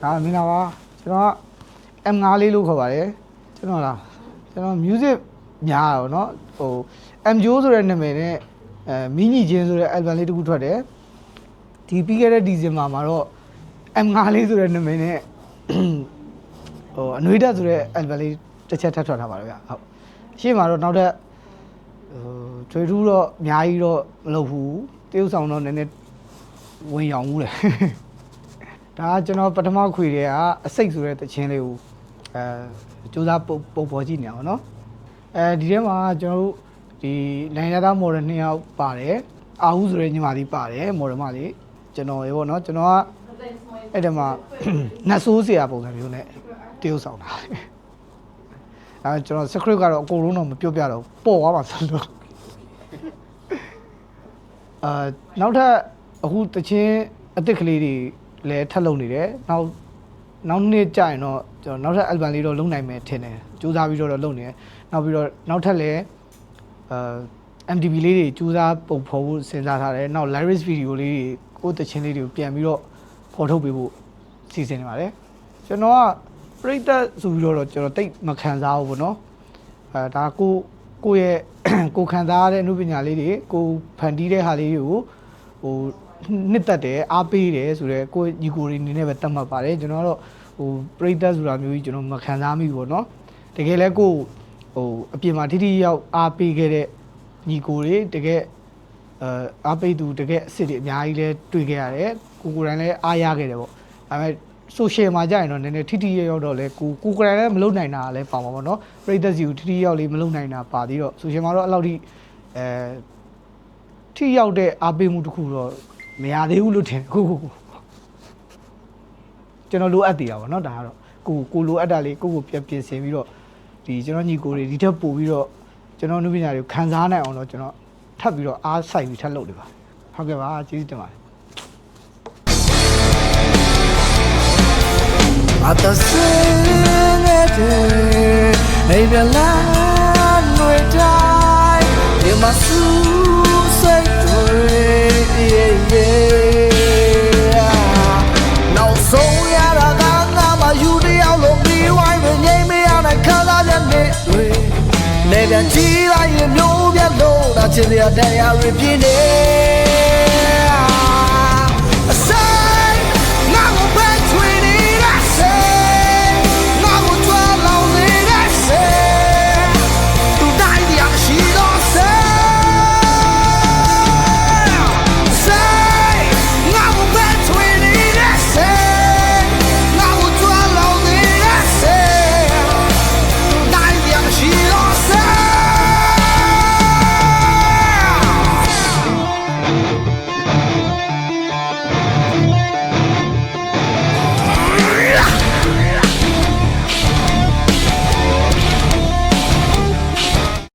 ဒါမင်းလားပါကျွန်တော်က M5 လေးလို့ခေါ်ပါတယ်ကျွန်တော်လားကျွန်တော် music များတော့เนาะဟို MJO ဆိုတဲ့နာမည်နဲ့မင်းကြီးချင်းဆိုတဲ့ album လေးတစ်ခုထွက်တယ်ဒီပြီးခဲ့တဲ့ဒီဇင်ဘာမှာတော့ M5 လေးဆိုတဲ့နာမည်နဲ့ဟိုအနွေးတက်ဆိုတဲ့ album လေးတစ်ချက်ထပ်ထွက်ထားပါတော့ဗျဟုတ်ရှေ့မှာတော့နောက်ထပ်ဟိုကျွေးထူးတော့အများကြီးတော့မလုပ်ဘူးတရုပ်ဆောင်တော့နည်းနည်းဝင်ရောင်မှုတယ်ဒါကကျွန်တော်ပထမခွေတွေကအစိတ်ဆိုတဲ့တခြင်းလေးကိုစူးစမ်းပုံပေါ်ကြည့်နေအောင်เนาะဒီထဲမှာကျွန်တော်တို့ဒီနိုင်ရတာမော်ဒယ်2ယောက်ပါတယ်အာဟုဆိုတဲ့ညီမလေးပါတယ်မော်ဒယ်မလေးကျွန်တော်ရေပေါ့เนาะကျွန်တော်ကအဲ့ဒီမှာနတ်ဆိုးစရာပုံစံမျိုးနဲ့တရုပ်ဆောင်တာကျွန်တော် script ကတော့အကုန်လုံးတော့မပြောပြတော့ပေါ်သွားပါစလို့နောက်ထပ်အခုတခြင်းအသစ်ကလေးတွေလည်းထပ်လုပ်နေတယ်နောက်နေ့ကြာရင်တော့ကျွန်တော်နောက်ထပ် album လေးတော့လုပ်နိုင်မယ်ထင်တယ်စူးစမ်းပြီးတော့လုပ်နေတယ်နောက်ပြီးတော့နောက်ထပ်လည်းMTV လေးတွေစူးစမ်းပုံဖော်ဖို့စဉ်းစားထားတယ်နောက် lyrics video လေးတွေကိုတခြင်းလေးတွေကိုပြန်ပြီးတော့ဖော်ထုတ်ပေးဖို့စီစဉ်နေပါတယ်ကျွန်တော်ကပြိတ္တဆိုပြီးတော့ကျွန်တော်တိတ်မခံစားဘူးပေါ့နော်ဒါကိုယ့်ရဲ့ကိုခံစားရတဲ့အမှုပညာလေးတွေကိုဖန်တီးတဲ့ဟာလေးတွေကိုဟိုနှစ်သက်တယ်အားပေးတယ်ဆိုတော့ကိုညီကိုတွေအနေနဲ့ပဲတတ်မှတ်ပါတယ်ကျွန်တော်ကတော့ဟိုပြိတ္တဆိုတာမျိုးကြီးကျွန်တော်မခံစားမိဘူးပေါ့နော်တကယ်လဲကိုဟိုအပြင်မှာထိထိရောက်အားပေးခဲ့တဲ့ညီကိုတွေတကယ်အားပေးသူတကယ်အစ်စ်တွေအများကြီးလဲတွေ့ခဲ့ရတယ်ကိုယ်တိုင်လဲအားရခဲ့တယ်ပေါ့ဒါပေမဲ့social မှာကြာရင်တော့နည်းနည်းထိထိရောက်တော့လဲကိုယ်တိုင်လည်းမလုပ်နိုင်တာလည်းပါမှာပေါ့နော်ပြိတ္တစီကိုထိထိရောက်လေးမလုပ်နိုင်တာပါသေးတော့ social မှာတော့အဲ့လောက်ထိထိရောက်တဲ့အားပေးမှုတစ်ခုတော့မရသေးဘူးလို့ထင်အခုကျွန်တော်လိုအပ်သေးတာပေါ့နော်ဒါကတော့ကိုလိုအပ်တာလေးကိုပြန်ပြင်ဆင်ပြီးတော့ဒီကျွန်တော်ညီကိုတွေဒီထက်ပို့ပြီးတော့ကျွန်တော်နုပညာတွေကိုခံစားနိုင်အောင်တော့ကျွန်တော်ထပ်ပြီးတော့အားစိုက်ပြီးထပ်လုပ်နေပါဟုတ်ကဲ့ပါကျေးဇူးတင်ပါတယ်At the cemetery, maybe land will die. You must say no, so yeah, I'm a you the outlook, be why the name me on a color than me. Never see I know, that's in the day I repeat it.